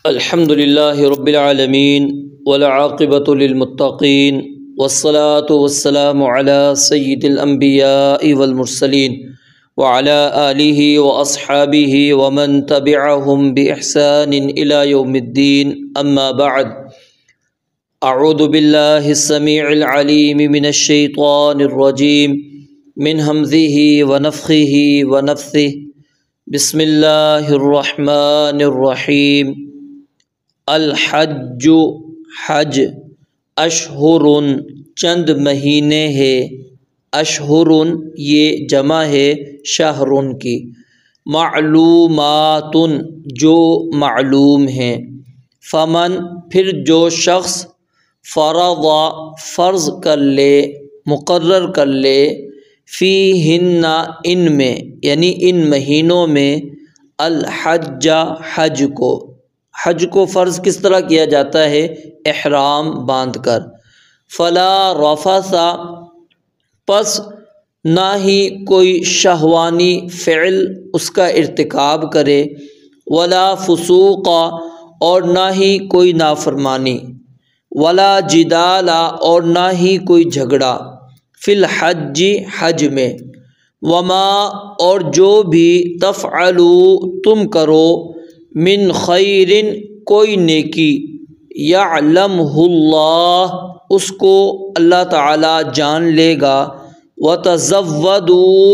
الحمد لله رب العالمين والعاقبة للمتقين والصلاة والسلام على سيد الأنبياء والمرسلين وعلى آله وأصحابه ومن تبعهم بإحسان إلى يوم الدين أما بعد أعوذ بالله السميع العليم من الشيطان الرجيم من همزه ونفخه ونفثه بسم اللہ الرحمن الرحیم الحج حج اشہر چند مہینے ہے، اشہر یہ جمع ہے شہر کی، معلومات جو معلوم ہیں، فمن پھر جو شخص فرض فرض کر لے، مقرر کر لے، فیہن ان میں یعنی ان مہینوں میں، الحج حج کو فرض کس طرح کیا جاتا ہے؟ احرام باندھ کر، فلا رفث پس نہ ہی کوئی شہوانی فعل اس کا ارتکاب کرے، ولا فسوق اور نہ ہی کوئی نافرمانی، ولا جدال اور نہ ہی کوئی جھگڑا، فی الحج حج میں، وما اور جو بھی تفعلوا تم کرو، من خیر کوئی نیکی، یعلمہ اللہ اس کو اللہ تعالی جان لے گا، وتزودوا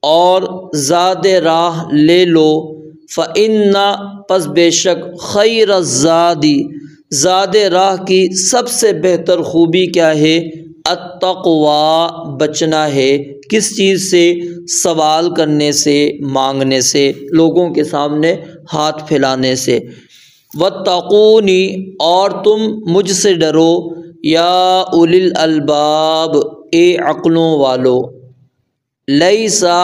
اور زاد راہ لے لو، فإن پس بے شک خیر الزاد زاد راہ کی سب سے بہتر خوبی کیا ہے؟ التقوی بچنا ہے، کس چیز سے؟ سوال کرنے سے، مانگنے سے، لوگوں کے سامنے ہاتھ پھیلانے سے، واتقونی اور تم مجھ سے ڈرو، یا اولی الالباب اے عقلوں والو، لیسا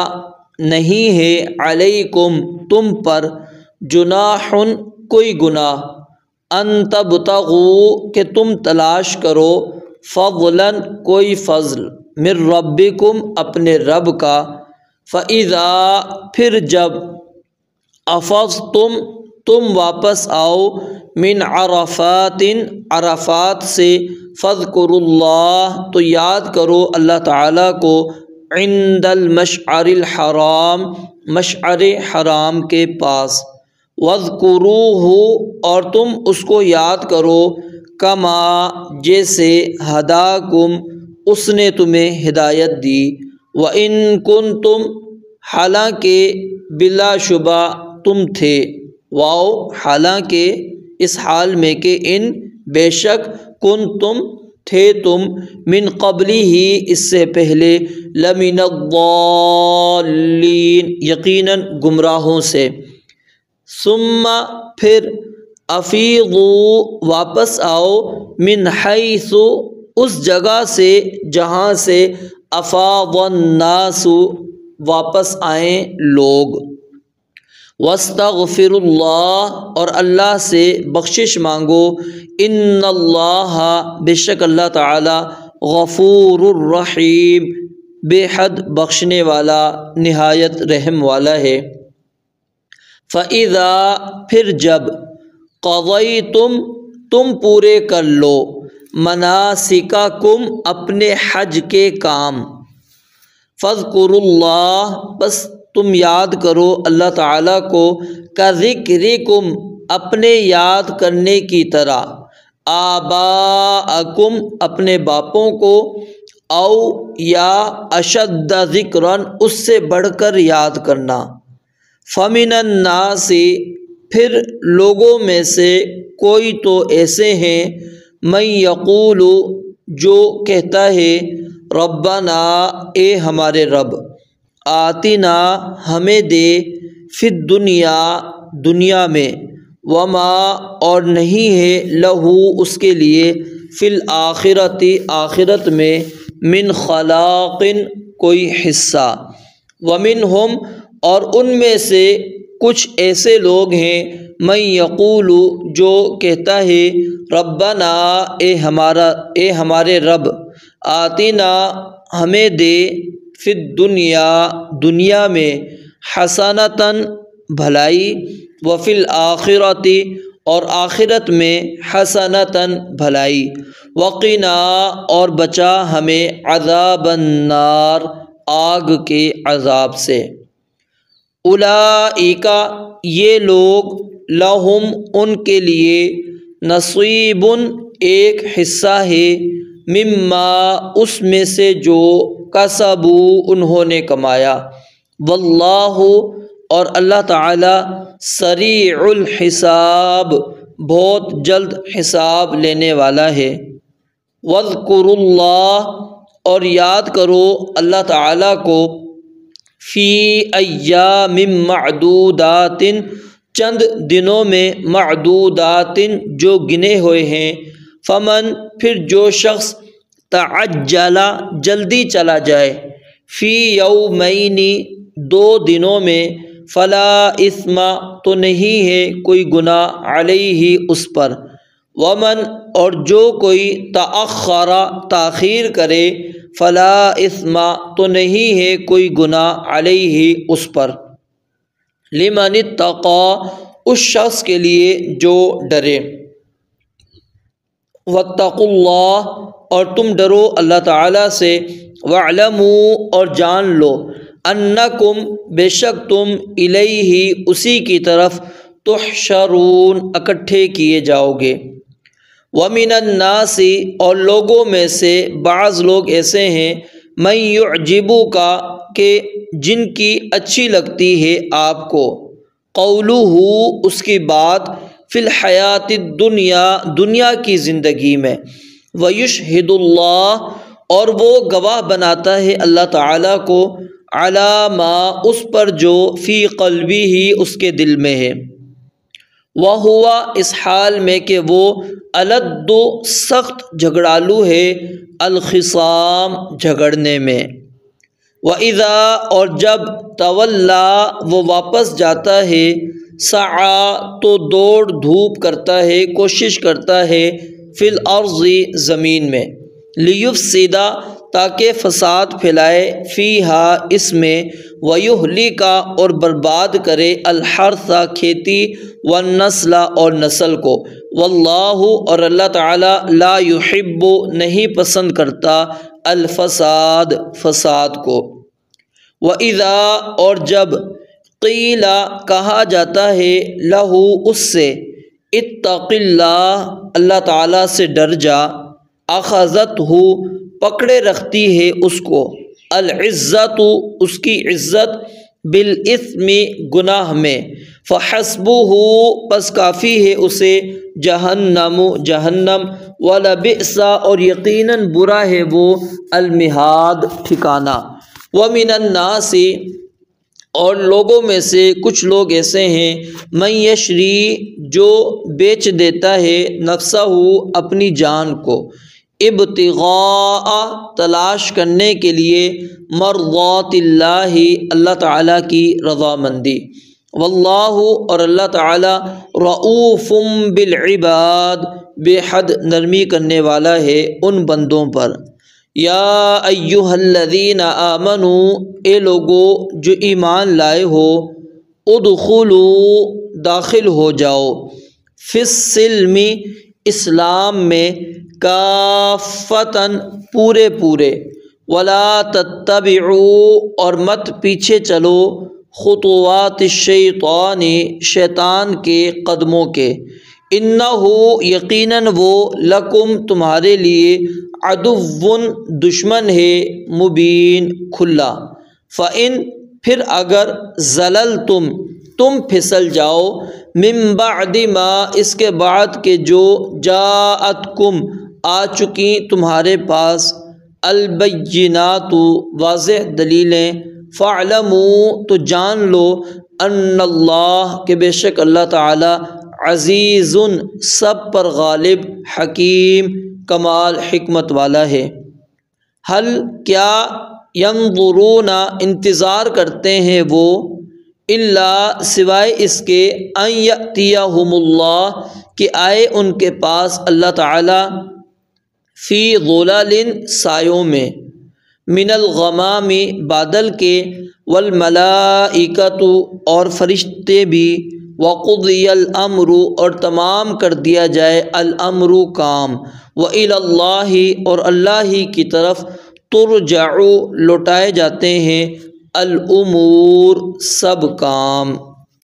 نہیں ہے، علیکم تم پر، جناح کوئی گناہ، ان تبتغوا کہ تم تلاش کرو، فضلا کوئی فضل، من ربکم اپنے رب کا، فَإِذَا پھر جب، افضتم تم واپس آؤ، من عرفات عرفات سے، فاذکروا اللہ تو یاد کرو اللہ تعالیٰ کو، عند المشعر الحرام مشعر حرام کے پاس، واذکروہ اور تم اس کو یاد کرو، کما جیسے، ہداکم اس نے تمہیں ہدایت دی، وَإِن كُنتُمْ حالانکہ بلا شبہ تم تھے، واو حالانکہ اس حال میں کہ ان بے شک، کنتم تھے تم، من قبلی ہی اس سے پہلے، لمن الضالین یقیناً گمراہوں سے، ثم پھر، افیضوا واپس آؤ، من حیث اس جگہ سے جہاں سے، افاض الناس واپس آئیں لوگ، واستغفروا اللہ اور اللہ سے بخشش مانگو، ان اللہ بے شک اللہ تعالی، غفور الرحیم بے حد بخشنے والا، نہایت رحم والا ہے، فَإِذَا پھر جب، قضیتم تم پورے کر لو، مناسککم اپنے حج کے کام، فاذکروا اللہ بس تم یاد کرو اللہ تعالیٰ کو، کذکرکم اپنے یاد کرنے کی طرح، آباءکم اپنے باپوں کو، او یا اشد ذکراً اس سے بڑھ کر یاد کرنا، فمن الناس پھر لوگوں میں سے کوئی تو ایسے ہیں، من یقول جو کہتا ہے، ربنا اے ہمارے رب، آتنا ہمیں دے، فی الدنیا دنیا میں، وما اور نہیں ہے، لہو اس کے لیے، فی الآخرت آخرت میں، من خلاق کوئی حصہ، ومنہم اور ان میں سے کچھ ایسے لوگ ہیں، من یقول جو کہتا ہے، ربنا اے ہمارے رب، آتنا ہمیں دے، فی الدنیا دنیا میں، حسنتاً بھلائی، وفی الآخرت اور آخرت میں حسنتاً بھلائی، وقنا اور بچا ہمیں عذاب النار آگ کے عذاب سے۔ اولئک یہ لوگ، لہم ان کے لیے، نصیب ایک حصہ ہے، مما اس میں سے جو کسبوا انہوں نے کمایا، واللہ اور اللہ تعالی سریع الحساب بہت جلد حساب لینے والا ہے۔ واذکروا اللہ اور یاد کرو اللہ تعالی کو، فی ایام معدودات چند دنوں میں، معدودات جو گنے ہوئے ہیں، فمن پھر جو شخص تعجل جلدی چلا جائے، فی یومین دو دنوں میں، فلا اثم تو نہیں ہے کوئی گناہ، علیہ اس پر، ومن اور جو کوئی تأخر تاخیر کرے، فلا اثم تو نہیں ہے کوئی گناہ، علیہ اس پر، لمن اتقى اس شخص کے لیے جو ڈرے۔ واتقوا اللہ اور تم ڈرو اللہ تعالیٰ سے، واعلموا اور جان لو، انکم بے شک تم، الیہ اسی کی طرف، تحشرون اکٹھے کیے جاؤ گے۔ ومن الناس اور لوگوں میں سے بعض لوگ ایسے ہیں، من یعجبک کہ جن کی اچھی لگتی ہے آپ کو، قولہ اس کی بات، فی الحیات الدنیا دنیا کی زندگی میں، ویشہد اللہ اور وہ گواہ بناتا ہے اللہ تعالیٰ کو، علی ما اس پر جو، فی قلبہ اس کے دل میں ہے، وہوا اس حال میں کہ وہ، الد سخت جھگڑالو ہے، الخصام جھگڑنے میں۔ وَإِذَا اور جب، تولا وہ واپس جاتا ہے، سعی تو دوڑ دھوپ کرتا ہے، کوشش کرتا ہے، فی الارض زمین میں، لیفسد تاکہ فساد پھیلائے، فیہا اس میں، ویہلک اور برباد کرے، الحرث کھیتی، والنسل اور نسل کو، واللہ اور اللہ تعالی، لا یحب نہیں پسند کرتا، الفساد فساد کو۔ وَإِذَا اور جب، قیل کہا جاتا ہے، لہو اس سے، اتق اللہ اللہ تعالیٰ سے ڈر جا، اخذتہ پکڑے رکھتی ہے اس کو، العزت اس کی عزت، بالاثم گناہ میں، فحسبہ پس کافی ہے اسے، جہنم جہنم، ولبئس اور یقیناً برا ہے وہ، المہاد ٹھکانہ۔ ومن الناس اور لوگوں میں سے کچھ لوگ ایسے ہیں، من یشری جو بیچ دیتا ہے، نفسہ اپنی جان کو، ابتغاء تلاش کرنے کے لیے، مرضات اللہ اللہ تعالیٰ کی رضامندی، واللہ اور اللہ تعالیٰ، رؤوف بالعباد بے حد نرمی کرنے والا ہے ان بندوں پر۔ یا ایہا الذین آمنوا اے لوگو جو ایمان لائے ہو، ادخلوا داخل ہو جاؤ، فی السلم اسلام میں، کافۃً پورے پورے، ولا تتبعوا اور مت پیچھے چلو، خطوات الشیطان شیطان کے قدموں کے، انہ یقیناً وہ، لکم تمہارے لیے، عدو دشمن ہے، مبین کھلا۔ فإن پھر اگر، زللتم تم پھسل جاؤ، من بعد ما اس کے بعد کہ جو، جاءتکم آ چکی تمہارے پاس، البینات واضح دلیلیں، فاعلموا تو جان لو، ان اللہ کہ بے شک اللہ تعالی، عزیز سب پر غالب، حکیم کمال حکمت والا ہے۔ حل کیا، ینظرون انتظار کرتے ہیں وہ، الا سوائے اس کے، ان یأتیہم اللہ کہ آئے ان کے پاس اللہ تعالی، فی ظلل سایوں میں، من الغمام بادل کے، والملائکۃ اور فرشتے بھی، وقضی الامر اور تمام کر دیا جائے الامر کام، وإلی اللہ اور اللہ ہی کی طرف ترجع لوٹائے جاتے ہیں الامور سب کام۔